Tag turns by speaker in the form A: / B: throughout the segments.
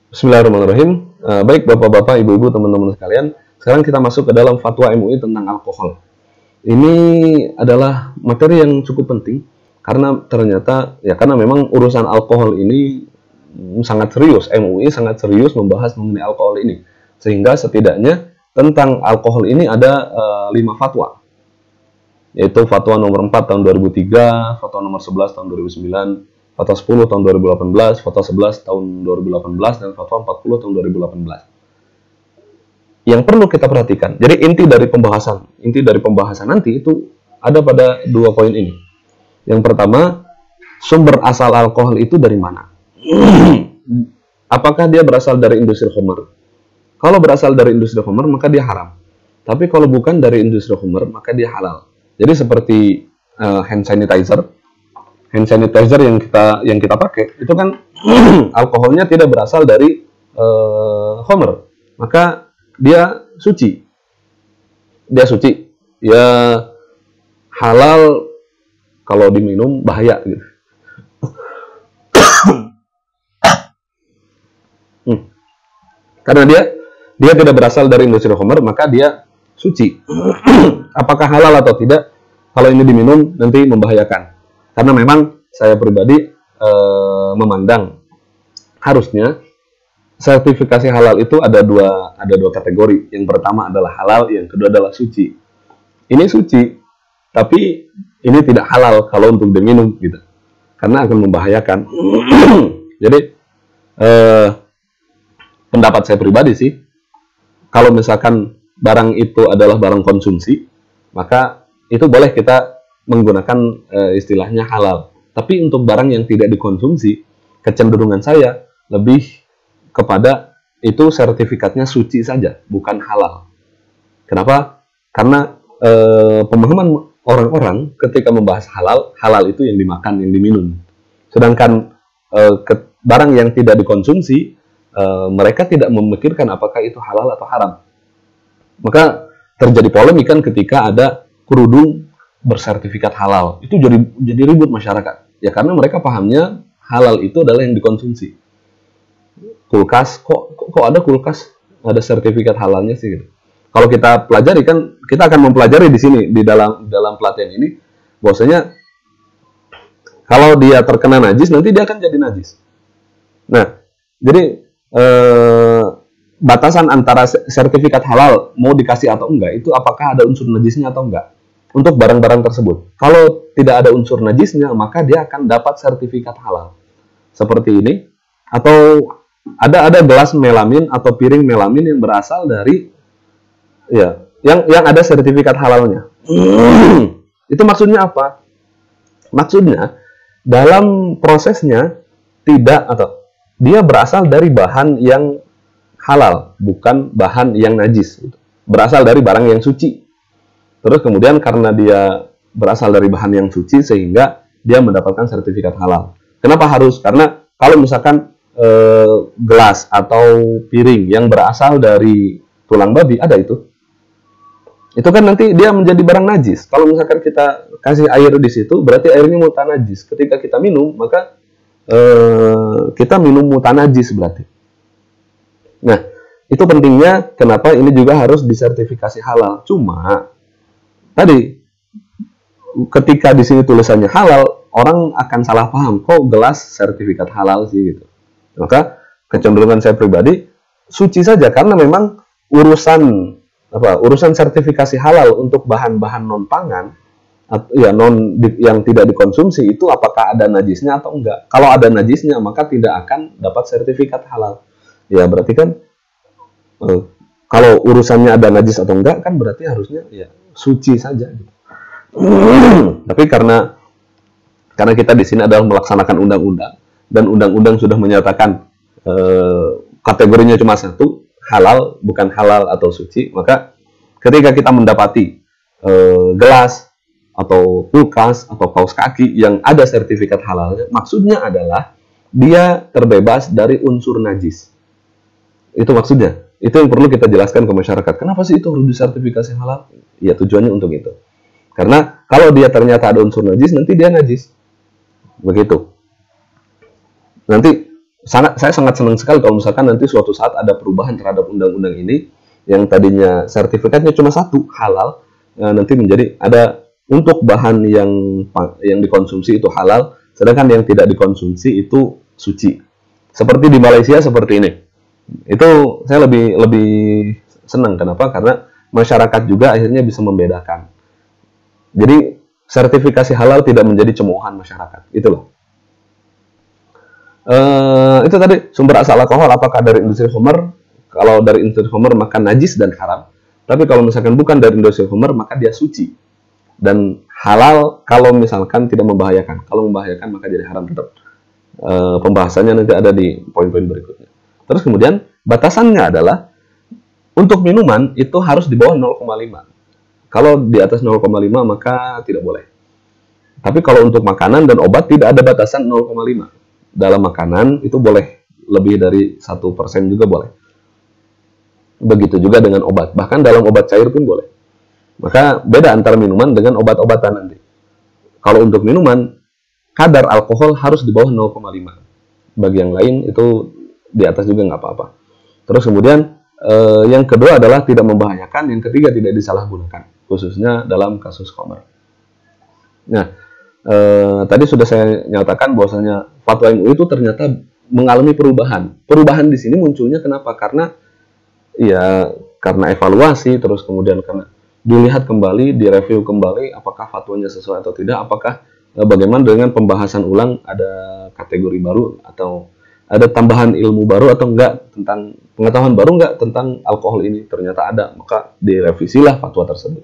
A: Bismillahirrahmanirrahim. Baik Bapak-bapak, Ibu-ibu, teman-teman sekalian, sekarang kita masuk ke dalam fatwa MUI tentang alkohol. Ini adalah materi yang cukup penting karena ternyata karena memang urusan alkohol ini sangat serius. MUI sangat serius membahas mengenai alkohol ini. Sehingga setidaknya tentang alkohol ini ada 5 fatwa. Yaitu fatwa nomor 4 tahun 2003, fatwa nomor 11 tahun 2009, fatwa 10 tahun 2018, fatwa 11 tahun 2018, dan fatwa 40 tahun 2018. Yang perlu kita perhatikan, jadi inti dari pembahasan nanti itu ada pada 2 poin ini. Yang pertama, sumber asal alkohol itu dari mana? Apakah dia berasal dari industri khamr? Kalau berasal dari industri khamr, maka dia haram. Tapi kalau bukan dari industri khamr, maka dia halal. Jadi seperti hand sanitizer yang kita pakai itu kan alkoholnya tidak berasal dari khamr, maka dia suci. Ya halal, kalau diminum bahaya gitu. Karena dia tidak berasal dari industri khamr, maka dia suci. Apakah halal atau tidak, kalau ini diminum nanti membahayakan. Karena memang saya pribadi memandang harusnya sertifikasi halal itu ada dua kategori. Yang pertama adalah halal, yang kedua adalah suci. Ini suci, tapi ini tidak halal kalau untuk diminum gitu. Karena akan membahayakan. Jadi pendapat saya pribadi sih, kalau misalkan barang itu adalah barang konsumsi, maka itu boleh kita menggunakan istilahnya halal. Tapi untuk barang yang tidak dikonsumsi, kecenderungan saya lebih kepada itu sertifikatnya suci saja, bukan halal. Kenapa? Karena pemahaman orang-orang ketika membahas halal itu yang dimakan, yang diminum. Sedangkan barang yang tidak dikonsumsi, mereka tidak memikirkan apakah itu halal atau haram. Maka terjadi polemik kan ketika ada kerudung bersertifikat halal. Itu jadi ribut masyarakat. Ya karena mereka pahamnya halal itu adalah yang dikonsumsi. Kulkas, kok ada kulkas ada sertifikat halalnya sih gitu. Kalau kita pelajari kan, kita akan mempelajari di sini di dalam pelatihan ini bahwasanya kalau dia terkena najis nanti dia akan jadi najis. Nah, jadi batasan antara sertifikat halal mau dikasih atau enggak itu apakah ada unsur najisnya atau enggak untuk barang-barang tersebut. Kalau tidak ada unsur najisnya, maka dia akan dapat sertifikat halal. Seperti ini. Atau ada gelas melamin atau piring melamin yang berasal dari yang ada sertifikat halalnya. Itu maksudnya apa? Maksudnya dalam prosesnya dia berasal dari bahan yang halal, bukan bahan yang najis. Berasal dari barang yang suci. Terus kemudian karena dia berasal dari bahan yang suci, sehingga dia mendapatkan sertifikat halal. Kenapa harus? Karena kalau misalkan gelas atau piring yang berasal dari tulang babi, ada itu kan nanti dia menjadi barang najis. Kalau misalkan kita kasih air di situ, berarti airnya mutanajis. Ketika kita minum, maka kita minum mutanajis berarti. Nah, itu pentingnya kenapa ini juga harus disertifikasi halal. Cuma tadi ketika di sini tulisannya halal, orang akan salah paham, kok gelas sertifikat halal sih gitu. Maka kecenderungan saya pribadi suci saja, karena memang urusan sertifikasi halal untuk bahan-bahan non pangan yang tidak dikonsumsi itu apakah ada najisnya atau enggak. Kalau ada najisnya maka tidak akan dapat sertifikat halal. Ya berarti kan kalau urusannya ada najis atau enggak kan berarti harusnya suci saja. Tapi karena kita di sini adalah melaksanakan undang-undang dan undang-undang sudah menyatakan kategorinya cuma satu, halal, bukan halal atau suci, maka ketika kita mendapati gelas atau kulkas atau kaos kaki yang ada sertifikat halalnya, maksudnya adalah dia terbebas dari unsur najis. Itu maksudnya. Itu yang perlu kita jelaskan ke masyarakat. Kenapa sih itu harus disertifikasi halal? Ya tujuannya untuk itu. Karena kalau dia ternyata ada unsur najis, nanti dia najis. Begitu. Nanti saya sangat senang sekali kalau misalkan nanti suatu saat ada perubahan terhadap undang-undang ini, yang tadinya sertifikatnya cuma satu, halal, nanti menjadi ada untuk bahan yang dikonsumsi itu halal, sedangkan yang tidak dikonsumsi itu suci. Seperti di Malaysia seperti ini. Itu saya lebih senang. Kenapa? Karena masyarakat juga akhirnya bisa membedakan. Jadi sertifikasi halal tidak menjadi cemoohan masyarakat. Itu loh. Itu tadi sumber asal alkohol apakah dari industri khamr? Kalau dari industri khamr maka najis dan haram. Tapi kalau misalkan bukan dari industri khamr maka dia suci dan halal kalau misalkan tidak membahayakan. Kalau membahayakan maka jadi haram tetap. Pembahasannya nanti ada di poin-poin berikutnya. Terus kemudian batasannya adalah untuk minuman itu harus di bawah 0,5. Kalau di atas 0,5 maka tidak boleh. Tapi kalau untuk makanan dan obat tidak ada batasan 0,5. Dalam makanan itu boleh lebih dari 1% juga boleh. Begitu juga dengan obat. Bahkan dalam obat cair pun boleh. Maka beda antara minuman dengan obat-obatan nanti. Kalau untuk minuman, kadar alkohol harus di bawah 0,5. Bagi yang lain itu di atas juga nggak apa-apa. Terus kemudian yang kedua adalah tidak membahayakan. Yang ketiga tidak disalahgunakan. Khususnya dalam kasus khamr. Nah, tadi sudah saya nyatakan bahwasanya fatwa MUI itu ternyata mengalami perubahan. Perubahan di sini munculnya kenapa? Karena evaluasi, terus kemudian karena dilihat kembali, direview kembali apakah fatwanya sesuai atau tidak, apakah bagaimana dengan pembahasan ulang, ada kategori baru atau ada tambahan ilmu baru atau enggak, tentang pengetahuan baru enggak tentang alkohol ini, ternyata ada, maka direvisilah fatwa tersebut.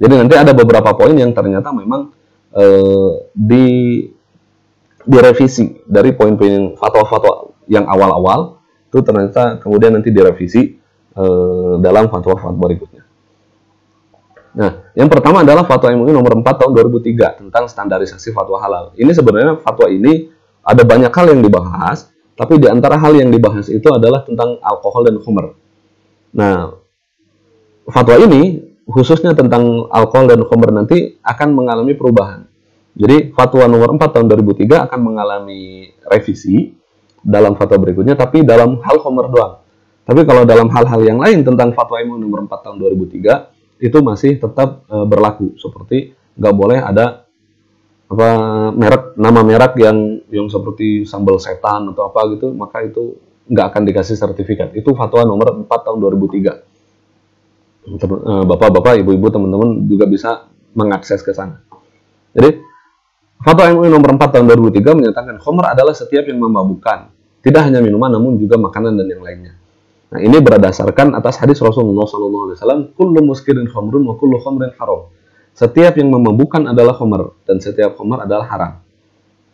A: Jadi nanti ada beberapa poin yang ternyata memang direvisi dari poin-poin fatwa-fatwa yang awal-awal itu ternyata kemudian nanti direvisi dalam fatwa-fatwa berikutnya. Nah, yang pertama adalah fatwa MUI nomor 4 tahun 2003 tentang standarisasi fatwa halal. Ini sebenarnya fatwa ini ada banyak hal yang dibahas, tapi di antara hal yang dibahas itu adalah tentang alkohol dan khamr. Nah, fatwa ini khususnya tentang alkohol dan khamr nanti akan mengalami perubahan. Jadi fatwa nomor 4 tahun 2003 akan mengalami revisi dalam fatwa berikutnya, tapi dalam hal khamr doang. Tapi kalau dalam hal-hal yang lain tentang fatwa MUI nomor 4 tahun 2003 itu masih tetap berlaku, seperti nggak boleh ada nama merek yang seperti sambal setan atau apa gitu, maka itu nggak akan dikasih sertifikat. Itu fatwa nomor 4 tahun 2003. Bapak-bapak, ibu-ibu, teman-teman juga bisa mengakses ke sana. Jadi fatwa MUI nomor 4 tahun 2003 menyatakan khamr adalah setiap yang memabukkan, tidak hanya minuman namun juga makanan dan yang lainnya. Nah, ini berdasarkan atas hadis Rasulullah SAW, kullu muskirin khamrun wa kullu khamrin haram. Setiap yang memabukkan adalah khamr dan setiap khamr adalah haram.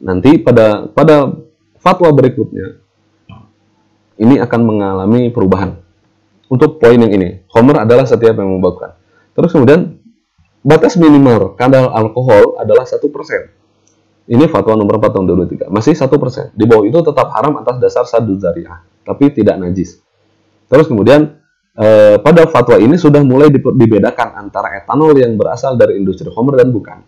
A: Nanti pada fatwa berikutnya ini akan mengalami perubahan. Untuk poin yang ini, khamr adalah setiap yang memabukkan. Terus kemudian batas minimal kadar alkohol adalah 1%. Ini fatwa nomor 4 tahun 2003. Masih 1%. Di bawah itu tetap haram atas dasar saddu dzari'ah, tapi tidak najis. Terus kemudian pada fatwa ini sudah mulai dibedakan antara etanol yang berasal dari industri khamr dan bukan.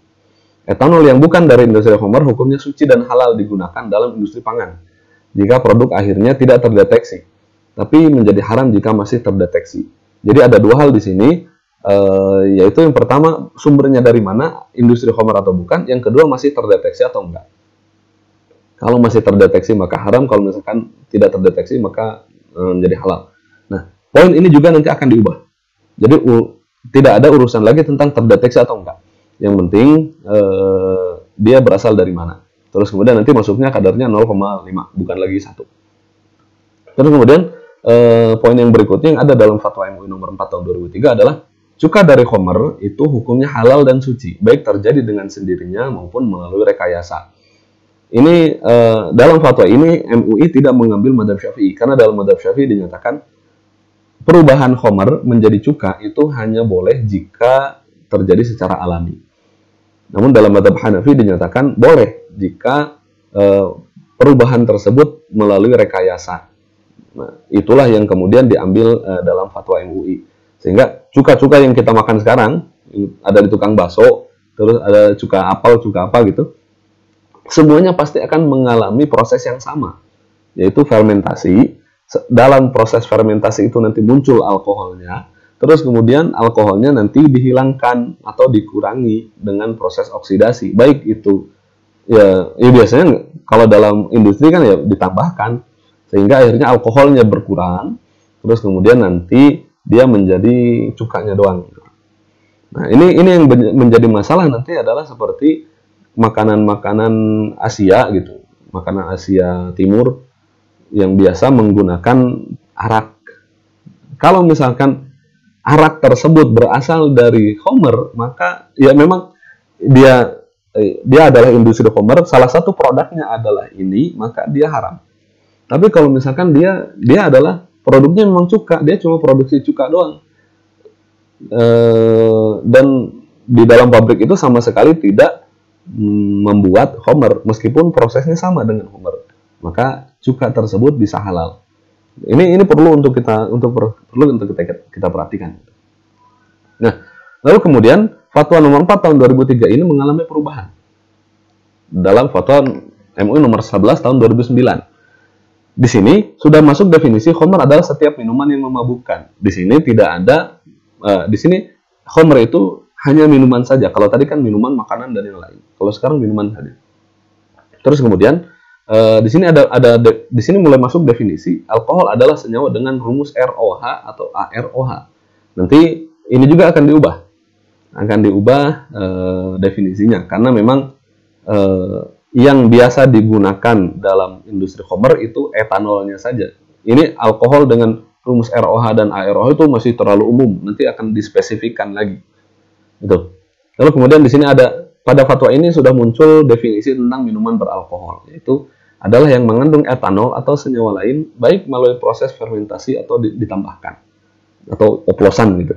A: Etanol yang bukan dari industri khamr hukumnya suci dan halal digunakan dalam industri pangan jika produk akhirnya tidak terdeteksi, tapi menjadi haram jika masih terdeteksi. Jadi ada dua hal di sini, yaitu yang pertama sumbernya dari mana, industri khamr atau bukan, yang kedua masih terdeteksi atau enggak. Kalau masih terdeteksi maka haram, kalau misalkan tidak terdeteksi maka menjadi halal. Nah, poin ini juga nanti akan diubah. Jadi tidak ada urusan lagi tentang terdeteksi atau enggak. Yang penting dia berasal dari mana. Terus kemudian nanti masuknya kadarnya 0,5, bukan lagi 1. Terus kemudian poin yang berikutnya yang ada dalam fatwa MUI nomor 4 tahun 2003 adalah cuka dari khamr itu hukumnya halal dan suci, baik terjadi dengan sendirinya maupun melalui rekayasa. Ini dalam fatwa ini MUI tidak mengambil madzhab Syafi'i, karena dalam madzhab Syafi'i dinyatakan perubahan khamr menjadi cuka itu hanya boleh jika terjadi secara alami. Namun dalam madzhab Hanafi dinyatakan boleh jika perubahan tersebut melalui rekayasa. Nah, itulah yang kemudian diambil dalam fatwa MUI. Sehingga cuka-cuka yang kita makan sekarang, ada di tukang bakso, terus ada cuka apel, cuka apa gitu, semuanya pasti akan mengalami proses yang sama. yaitu fermentasi. Dalam proses fermentasi itu nanti muncul alkoholnya, terus kemudian alkoholnya nanti dihilangkan atau dikurangi dengan proses oksidasi. Baik itu ya biasanya kalau dalam industri kan ya ditambahkan sehingga akhirnya alkoholnya berkurang, terus kemudian nanti dia menjadi cukanya doang. Nah, ini yang menjadi masalah nanti adalah seperti makanan-makanan Asia gitu, makanan Asia Timur yang biasa menggunakan arak. Kalau misalkan arak tersebut berasal dari Homer, maka ya memang dia adalah industri Homer, salah satu produknya adalah ini, maka dia haram. Tapi kalau misalkan dia adalah produknya memang cuka, dia cuma produksi cuka doang. Dan di dalam pabrik itu sama sekali tidak membuat Homer, meskipun prosesnya sama dengan Homer, maka cuka tersebut bisa halal. Ini perlu untuk kita perhatikan. Nah, lalu kemudian Fatwa nomor 4 tahun 2003 ini mengalami perubahan dalam Fatwa MUI nomor 11 tahun 2009. Di sini sudah masuk definisi Homer adalah setiap minuman yang memabukkan. Di sini tidak ada, di sini Homer itu hanya minuman saja. Kalau tadi kan minuman, makanan dan yang lain. Kalau sekarang minuman saja. Terus kemudian di sini di sini mulai masuk definisi alkohol adalah senyawa dengan rumus ROH atau AROH. Nanti ini juga akan diubah definisinya karena memang yang biasa digunakan dalam industri Homer itu etanolnya saja. Ini alkohol dengan rumus ROH dan AROH itu masih terlalu umum, nanti akan dispesifikkan lagi. Gitu. Lalu kemudian di sini ada pada fatwa ini sudah muncul definisi tentang minuman beralkohol, yaitu adalah yang mengandung etanol atau senyawa lain, baik melalui proses fermentasi atau ditambahkan, atau oplosan gitu.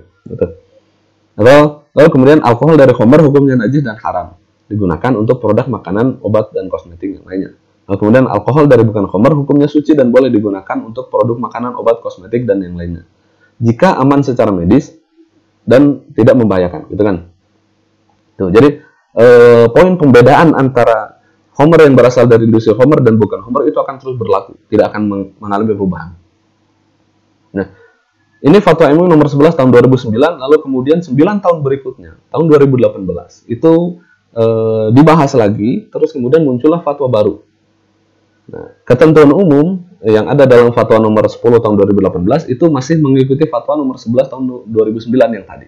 A: Lalu kemudian alkohol dari Homer hukumnya najis dan haram, digunakan untuk produk makanan, obat, dan kosmetik yang lainnya. Lalu kemudian alkohol dari bukan Homer hukumnya suci dan boleh digunakan untuk produk makanan, obat, kosmetik, dan yang lainnya, jika aman secara medis dan tidak membahayakan, gitu kan? Tuh, jadi poin pembedaan antara Homer yang berasal dari industri Homer dan bukan Homer itu akan terus berlaku, tidak akan mengalami perubahan. Nah, ini Fatwa MUI nomor 11 tahun 2009, lalu kemudian 9 tahun berikutnya, tahun 2018, itu dibahas lagi, terus kemudian muncullah fatwa baru. Nah, ketentuan umum yang ada dalam Fatwa nomor 10 tahun 2018 itu masih mengikuti Fatwa nomor 11 tahun 2009 yang tadi.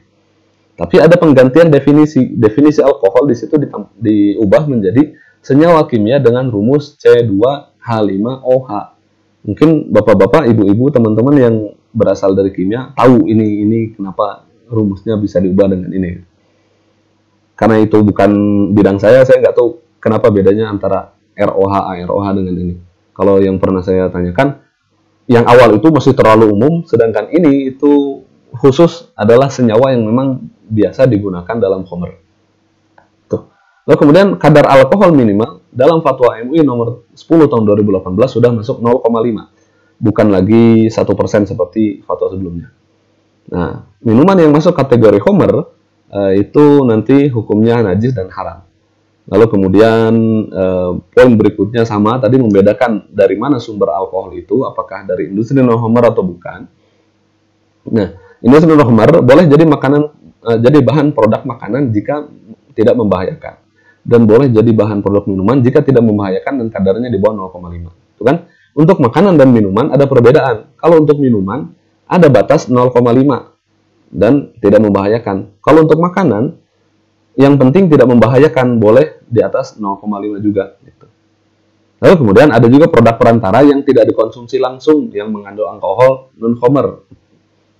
A: Tapi ada penggantian definisi alkohol di situ diubah menjadi senyawa kimia dengan rumus C2H5OH. Mungkin bapak-bapak, ibu-ibu, teman-teman yang berasal dari kimia tahu ini kenapa rumusnya bisa diubah dengan ini. Karena itu bukan bidang saya nggak tahu kenapa bedanya antara ROH, AROH dengan ini. Kalau yang pernah saya tanyakan, yang awal itu masih terlalu umum, sedangkan ini itu khusus adalah senyawa yang memang biasa digunakan dalam Homer. Tuh. Lalu kemudian kadar alkohol minimal dalam Fatwa MUI nomor 10 tahun 2018 sudah masuk 0,5. Bukan lagi 1% seperti fatwa sebelumnya. Nah, minuman yang masuk kategori Homer itu nanti hukumnya najis dan haram. Lalu kemudian poin berikutnya sama, tadi membedakan dari mana sumber alkohol itu, apakah dari industri non-Homer atau bukan. Nah, industri non-Homer boleh jadi jadi bahan produk makanan jika tidak membahayakan, dan boleh jadi bahan produk minuman jika tidak membahayakan dan kadarnya di bawah 0,5. Itu kan? Untuk makanan dan minuman ada perbedaan. Kalau untuk minuman ada batas 0,5 dan tidak membahayakan. Kalau untuk makanan yang penting tidak membahayakan, boleh di atas 0,5 juga. Gitu. Lalu kemudian ada juga produk perantara yang tidak dikonsumsi langsung yang mengandung alkohol non-Homer.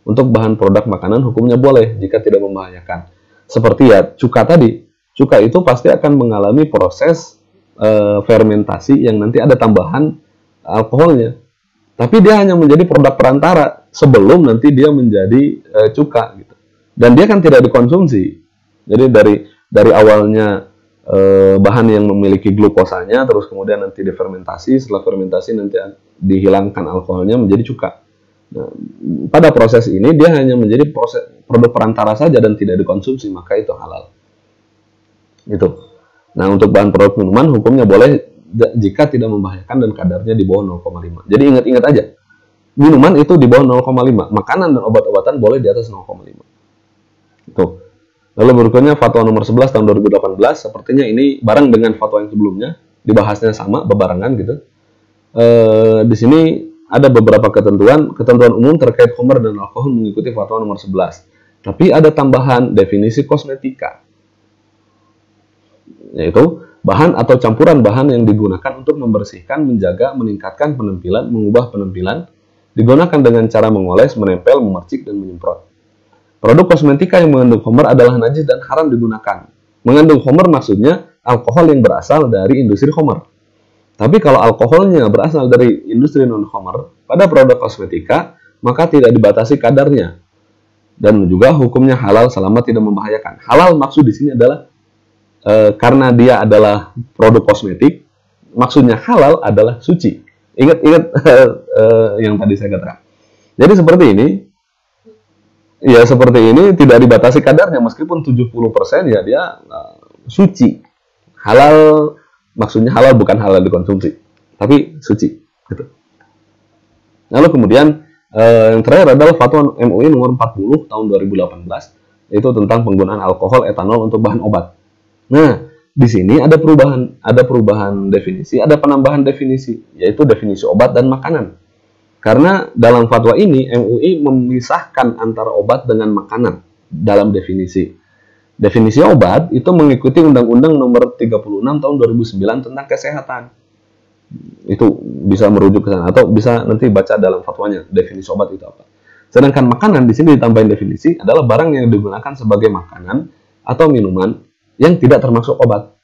A: Untuk bahan produk makanan hukumnya boleh jika tidak membahayakan. Seperti ya cuka tadi. Cuka itu pasti akan mengalami proses fermentasi yang nanti ada tambahan alkoholnya. Tapi dia hanya menjadi produk perantara sebelum nanti dia menjadi cuka. Gitu. Dan dia kan tidak dikonsumsi. Jadi dari awalnya bahan yang memiliki glukosanya, terus kemudian nanti difermentasi, setelah fermentasi nanti dihilangkan alkoholnya menjadi cuka. Nah, pada proses ini dia hanya menjadi produk perantara saja dan tidak dikonsumsi, maka itu halal. Itu. Nah, untuk bahan produk minuman hukumnya boleh jika tidak membahayakan dan kadarnya di bawah 0,5. Jadi ingat-ingat aja, minuman itu di bawah 0,5, makanan dan obat-obatan boleh di atas 0,5. Tuh. Lalu berikutnya fatwa nomor 11 tahun 2018, sepertinya ini bareng dengan fatwa yang sebelumnya, dibahasnya sama, bebarengan gitu. Di sini ada beberapa ketentuan umum terkait khamr dan alkohol mengikuti fatwa nomor 11. Tapi ada tambahan definisi kosmetika, yaitu bahan atau campuran bahan yang digunakan untuk membersihkan, menjaga, meningkatkan penampilan, mengubah penampilan, digunakan dengan cara mengoles, menempel, memercik, dan menyemprot. Produk kosmetika yang mengandung khamr adalah najis dan haram digunakan. Mengandung khamr maksudnya alkohol yang berasal dari industri khamr. Tapi kalau alkoholnya berasal dari industri non-khamr pada produk kosmetika, maka tidak dibatasi kadarnya. Dan juga hukumnya halal selama tidak membahayakan. Halal maksud di sini adalah karena dia adalah produk kosmetik, maksudnya halal adalah suci. Ingat yang tadi saya katakan. Jadi seperti ini, ya seperti ini tidak dibatasi kadarnya, meskipun 70% ya dia suci. Halal maksudnya halal bukan halal dikonsumsi, tapi suci. Gitu. Lalu kemudian yang terakhir adalah fatwa MUI nomor 40 tahun 2018, yaitu tentang penggunaan alkohol etanol untuk bahan obat. Nah, di sini ada perubahan definisi, ada penambahan definisi, yaitu definisi obat dan makanan. Karena dalam fatwa ini MUI memisahkan antara obat dengan makanan dalam definisi. Definisi obat itu mengikuti Undang-Undang Nomor 36 Tahun 2009 tentang kesehatan. Itu bisa merujuk ke sana atau bisa nanti baca dalam fatwanya definisi obat itu apa. Sedangkan makanan di sini ditambahin definisi adalah barang yang digunakan sebagai makanan atau minuman yang tidak termasuk obat.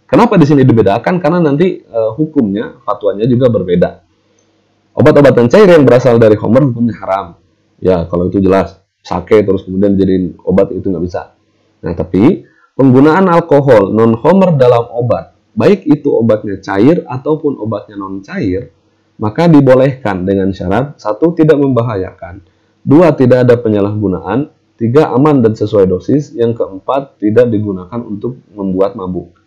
A: Kenapa di sini dibedakan? Karena nanti hukumnya, fatwanya juga berbeda. Obat-obatan cair yang berasal dari khamr hukumnya haram. Ya, kalau itu jelas. Sake terus kemudian dijadiin obat itu nggak bisa. Nah, tapi penggunaan alkohol non-khamr dalam obat, baik itu obatnya cair ataupun obatnya non-cair, maka dibolehkan dengan syarat: 1. Tidak membahayakan, 2. Tidak ada penyalahgunaan, 3. Aman dan sesuai dosis, yang keempat, tidak digunakan untuk membuat mabuk.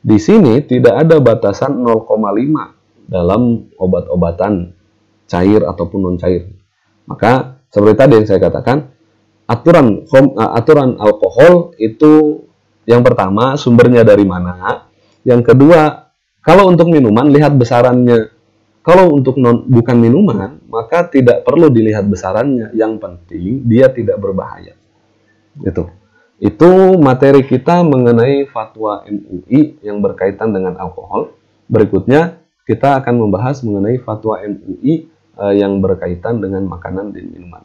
A: Di sini tidak ada batasan 0,5 dalam obat-obatan cair ataupun non-cair. Maka seperti tadi yang saya katakan, aturan alkohol itu yang pertama sumbernya dari mana, yang kedua kalau untuk minuman lihat besarannya, kalau untuk bukan minuman maka tidak perlu dilihat besarannya, yang penting dia tidak berbahaya. Itu materi kita mengenai fatwa MUI yang berkaitan dengan alkohol. Berikutnya kita akan membahas mengenai fatwa MUI yang berkaitan dengan makanan dan minuman.